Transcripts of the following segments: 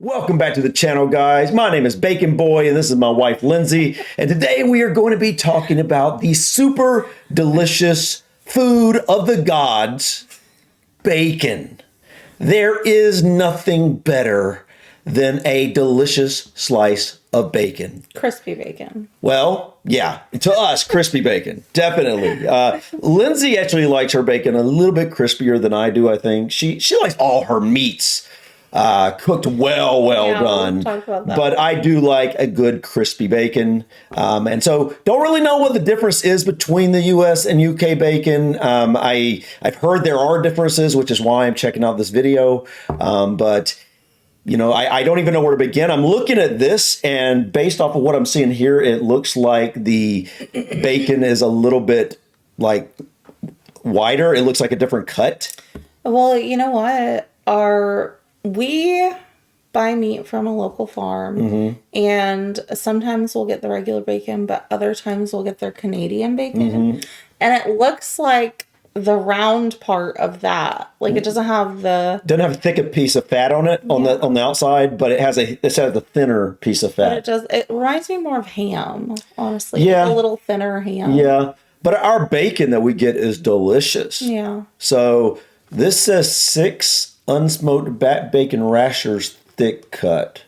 Welcome back to the channel, guys. My name is Bacon Boy, and this is my wife, Lindsay. And today we are going to be talking about the super delicious food of the gods, bacon. There is nothing better than a delicious slice of bacon. Crispy bacon. Well, yeah, to us, crispy bacon, definitely. Lindsay actually likes her bacon a little bit crispier than I do, I think. She likes all her meats cooked well done. We'll talk about that. But I do like a good crispy bacon. And so don't really know what the difference is between the US and UK bacon. I've heard there are differences, which is why I'm checking out this video. But you know, I don't even know where to begin. I'm looking at this, and based off of what I'm seeing here, it looks like the bacon is a little bit like wider. It looks like a different cut. Well, you know what? We buy meat from a local farm, and sometimes we'll get the regular bacon, but other times we'll get their Canadian bacon. And it looks like the round part of that, like it doesn't have the Thicker piece of fat on it on the outside, but it has a thinner piece of fat. it reminds me more of ham, honestly. Yeah. Like a little thinner ham. Yeah, but our bacon that we get is delicious. Yeah. So this says 6 unsmoked bacon Rashers thick cut.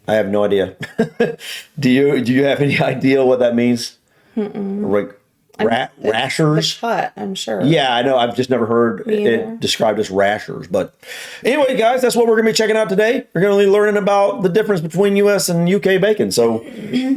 I have no idea. Do you have any idea what that means? Like Rashers? The cut, I'm sure. Yeah, I know. I've just never heard it described as Rashers. But anyway, guys, that's what we're going to be checking out today. We're going to be learning about the difference between US and UK bacon. So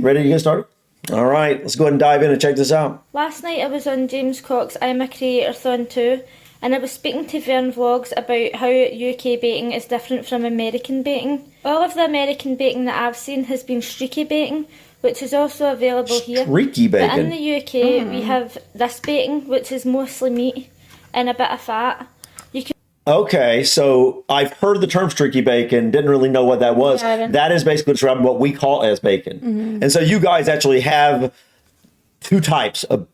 ready to get started? All right, let's go ahead and dive in and check this out. Last night I was on James Cock's I'm a Creator-thon too, and I was speaking to Vern Vlogs about how UK bacon is different from American bacon. All of the American bacon that I've seen has been streaky bacon, which is also available here. Streaky bacon? But in the UK we have this bacon, which is mostly meat and a bit of fat. Okay, so I've heard the term streaky bacon, didn't really know what that was. Yeah, that is basically describing what we call as bacon. And so you guys actually have two types of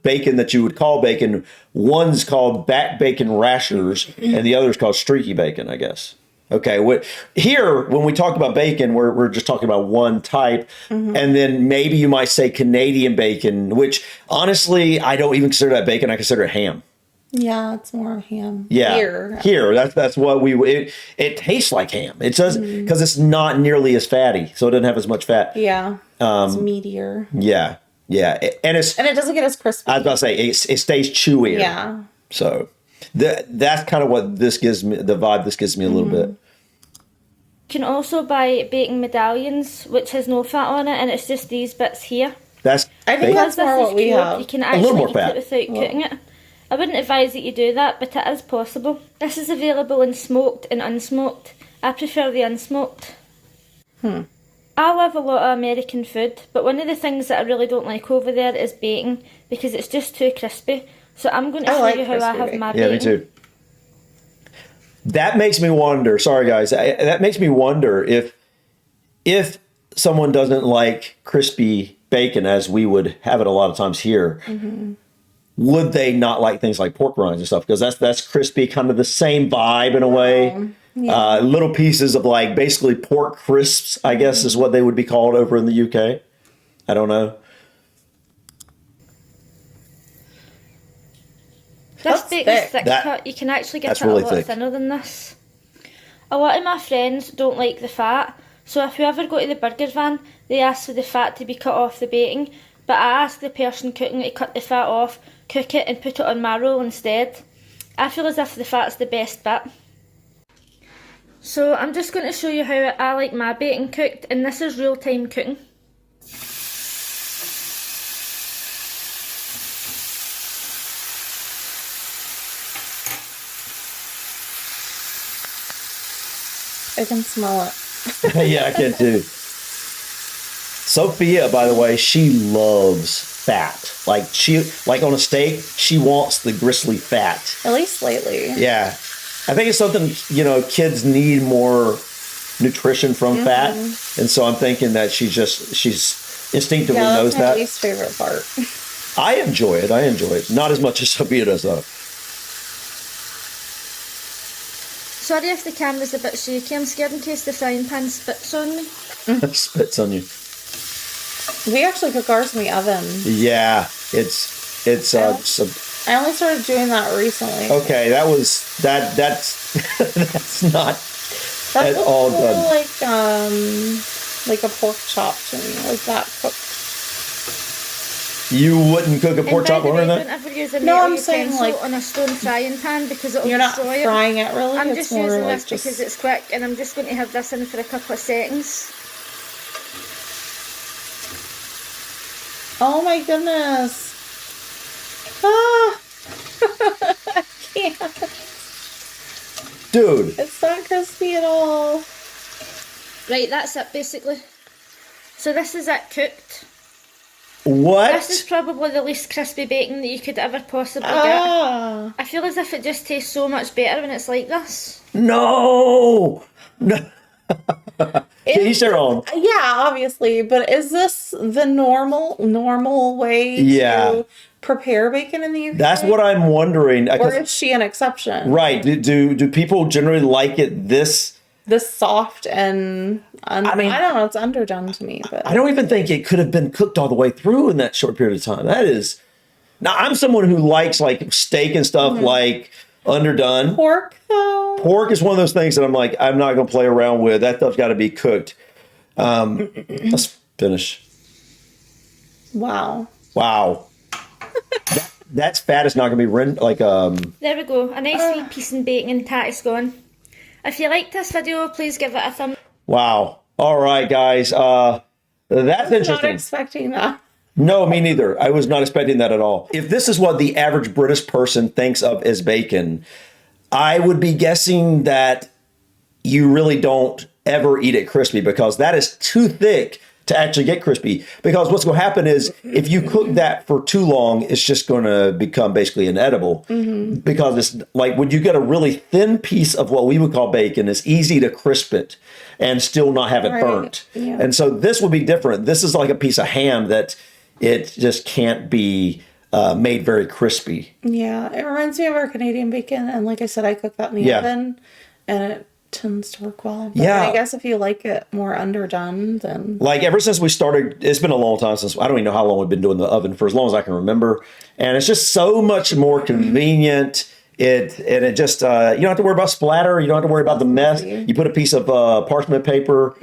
bacon that you would call bacon. One's called back bacon rashers, and the other's called streaky bacon, I guess. Okay, here, when we talk about bacon, we're just talking about one type. And then maybe you might say Canadian bacon, which honestly, I don't even consider that bacon. I consider it ham. Yeah, it's more of ham. Yeah, here. That's what it tastes like ham. It does, because it's not nearly as fatty, so it doesn't have as much fat. Yeah, it's meatier. Yeah, and it doesn't get as crispy. I was about to say it stays chewier. Yeah. So that's kind of what this gives me, the vibe this gives me a little bit. You can also buy bacon medallions, which has no fat on it, and it's just these bits here. I think that's more what we have. You can actually little more eat fat. it without cooking it. I wouldn't advise that you do that, but it is possible. This is available in smoked and unsmoked. I prefer the unsmoked. I love a lot of American food, but one of the things that I really don't like over there is bacon, because it's just too crispy. So I'm going to show you how I have my bacon. Yeah, me too. That makes me wonder. Sorry, guys. That makes me wonder if someone doesn't like crispy bacon, as we would have it a lot of times here, would they not like things like pork rinds and stuff? Because that's crispy, kind of the same vibe in a way. Yeah. Little pieces of like basically pork crisps, I guess is what they would be called over in the UK. I don't know. This bacon's thick cut. You can actually get it really a lot thinner than this. A lot of my friends don't like the fat, so if you ever go to the burger van, they ask for the fat to be cut off the bacon, but I ask the person cooking to cut the fat off, cook it and put it on my roll instead. I feel as if the fat's the best bit. So I'm just going to show you how I like my bacon cooked, and this is real time cooking. I can smell it. Yeah, I can too. Sophia, by the way, she loves fat. Like on a steak, she wants the gristly fat. At least lately. Yeah. I think it's something, kids need more nutrition from fat. And so I'm thinking that she's instinctively knows that. That's my least favorite part. I enjoy it. Not as much as Sophia does, though. Sorry if the camera's a bit shaky. I'm scared in case the frying pan spits on me. Spits on you. We actually cook ours in the oven. Yeah, it's I only started doing that recently. Okay, that's not at all done. Like a pork chop to me, like that cooked. You wouldn't cook a pork chop longer than that? Don't ever use a metal utensil on a stone frying pan because it'll destroy it. You're not frying it really? I'm just using this because it's quick, and I'm just going to have this in for a couple of seconds. Oh my goodness. Ah! I can't. Dude. It's not crispy at all. Right, that's it basically. So this is it cooked. What? This is probably the least crispy bacon that you could ever possibly get. I feel as if it just tastes so much better when it's like this. No! Each their own. Yeah, obviously. But is this the normal way to prepare bacon in the UK? That's what I'm wondering. Or is she an exception? Right. Do people generally like it this soft and I don't know, it's underdone to me, but I don't even think it could have been cooked all the way through in that short period of time. That is now I'm someone who likes like steak and stuff like underdone. Pork though. Pork is one of those things that I'm like, I'm not gonna play around with. That stuff's gotta be cooked. Let's finish. Wow. That's fat is not gonna be like There we go. A nice wee piece of bacon and tatty's gone. If you liked this video, please give it a thumb. Wow. All right, guys. That's interesting. Not expecting that. No, me neither. I was not expecting that at all. If this is what the average British person thinks of as bacon, I would be guessing that you really don't ever eat it crispy because that is too thick to actually get crispy. Because what's going to happen is if you cook that for too long, it's just going to become basically inedible. Because it's like when you get a really thin piece of what we would call bacon, it's easy to crisp it and still not have it burnt. Yeah. And so this would be different. This is like a piece of ham that it just can't be made very crispy. Yeah, it reminds me of our Canadian bacon. And like I said, I cook that in the oven and it tends to work well. But I guess if you like it more underdone, then like ever since we started, it's been a long time since I don't even know how long we've been doing the oven for as long as I can remember, and it's just so much more convenient. It just you don't have to worry about splatter. You don't have to worry about the mess. You put a piece of parchment paper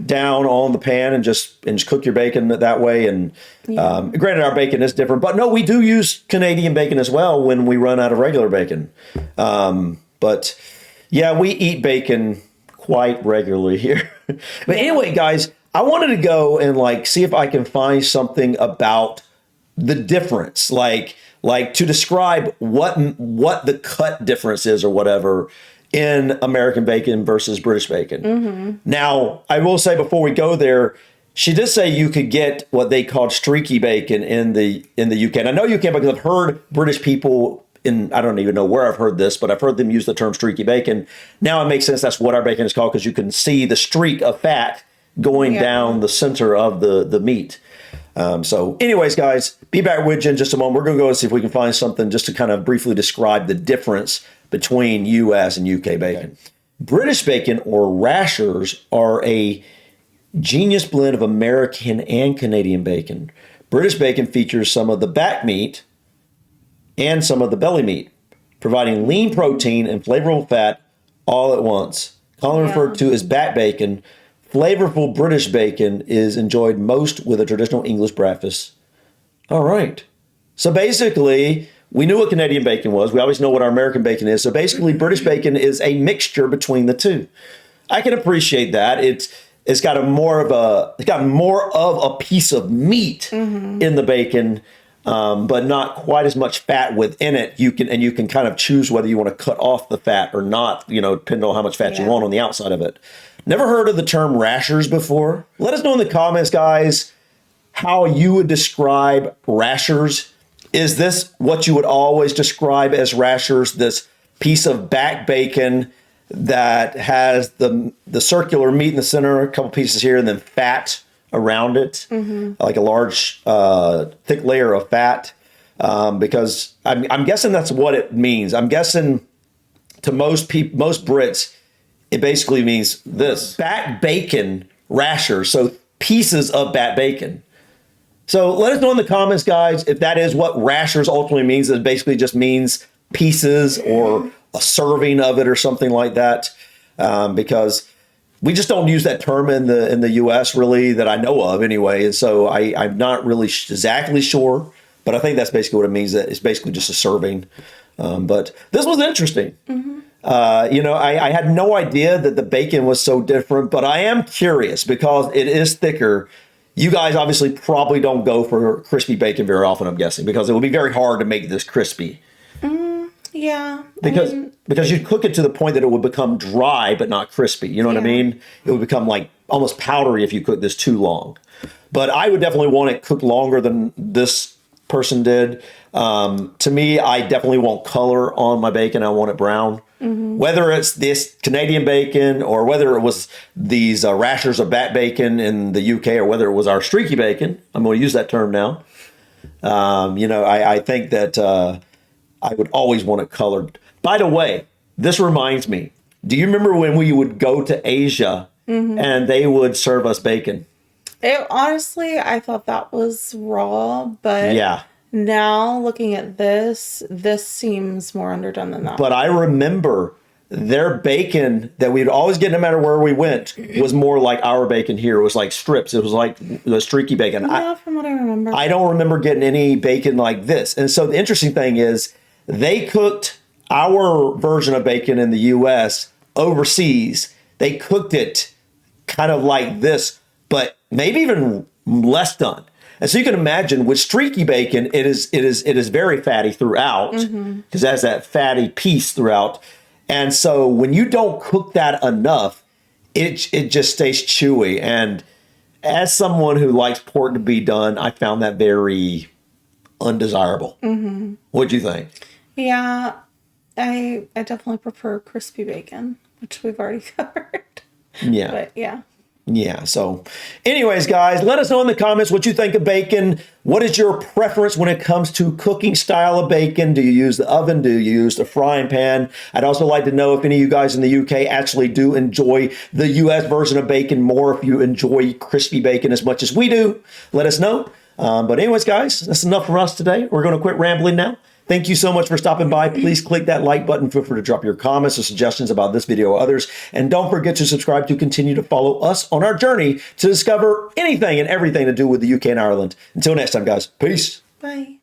down on the pan and just cook your bacon that way. And granted, our bacon is different, but no, we do use Canadian bacon as well when we run out of regular bacon. But yeah, we eat bacon quite regularly here. But anyway, guys, I wanted to go and like see if I can find something about the difference, like to describe what the cut difference is or whatever in American bacon versus British bacon. Now, I will say before we go there, she did say you could get what they called streaky bacon in the UK. And I know you can because I've heard British people I don't even know where I've heard this, but I've heard them use the term streaky bacon. Now it makes sense that's what our bacon is called because you can see the streak of fat going down the center of the meat. So anyways, guys, be back with you in just a moment. We're going to go and see if we can find something just to kind of briefly describe the difference between U.S. and UK bacon. British bacon, or Rashers, are a genius blend of American and Canadian bacon. British bacon features some of the back meat and some of the belly meat, providing lean protein and flavorful fat all at once. Commonly referred to as back bacon, flavorful British bacon is enjoyed most with a traditional English breakfast. All right. So basically, we knew what Canadian bacon was. We always know what our American bacon is. So basically, British bacon is a mixture between the two. I can appreciate that. It's got more of a piece of meat in the bacon. But not quite as much fat within it. You can kind of choose whether you want to cut off the fat or not, depending on how much fat you want on the outside of it. Never heard of the term Rashers before? Let us know in the comments, guys, how you would describe Rashers. Is this what you would always describe as Rashers? This piece of back bacon that has the circular meat in the center, a couple pieces here, and then fat around it, like a large, thick layer of fat, because I'm guessing that's what it means. I'm guessing to most Brits, it basically means this. Bat bacon rashers, so pieces of bat bacon. So let us know in the comments, guys, if that is what rashers ultimately means. It basically just means pieces or a serving of it or something like that, because we just don't use that term in the U.S. really that I know of anyway. And so I'm not really exactly sure, but I think that's basically what it means. That it's basically just a serving. But this was interesting. I had no idea that the bacon was so different, but I am curious because it is thicker. You guys obviously probably don't go for crispy bacon very often, I'm guessing, because it would be very hard to make this crispy. Yeah. Because you'd cook it to the point that it would become dry, but not crispy. You know what I mean? It would become like almost powdery if you cook this too long. But I would definitely want it cooked longer than this person did. To me, I definitely want color on my bacon. I want it brown. Whether it's this Canadian bacon or whether it was these rashers of bat bacon in the UK or whether it was our streaky bacon. I'm going to use that term now. I think that I would always want it colored. By the way, this reminds me. Do you remember when we would go to Asia and they would serve us bacon? Honestly, I thought that was raw, but now looking at this seems more underdone than that. But I remember their bacon that we'd always get no matter where we went was more like our bacon here. It was like strips. It was like the streaky bacon. Yeah, from what I remember. I don't remember getting any bacon like this. And so the interesting thing is they cooked our version of bacon in the U.S. overseas. They cooked it kind of like this, but maybe even less done. And so you can imagine with streaky bacon, it is very fatty throughout because it has that fatty piece throughout. And so when you don't cook that enough, it just stays chewy. And as someone who likes pork to be done, I found that very undesirable. What'd you think? Yeah, I definitely prefer crispy bacon, which we've already covered. Yeah. But yeah. Yeah. So anyways, guys, let us know in the comments what you think of bacon. What is your preference when it comes to cooking style of bacon? Do you use the oven? Do you use the frying pan? I'd also like to know if any of you guys in the UK actually do enjoy the US version of bacon more, if you enjoy crispy bacon as much as we do. Let us know. But anyways, guys, that's enough for us today. We're going to quit rambling now. Thank you so much for stopping by. Please click that like button. Feel free to drop your comments or suggestions about this video or others. And don't forget to subscribe to continue to follow us on our journey to discover anything and everything to do with the UK and Ireland. Until next time, guys. Peace. Bye.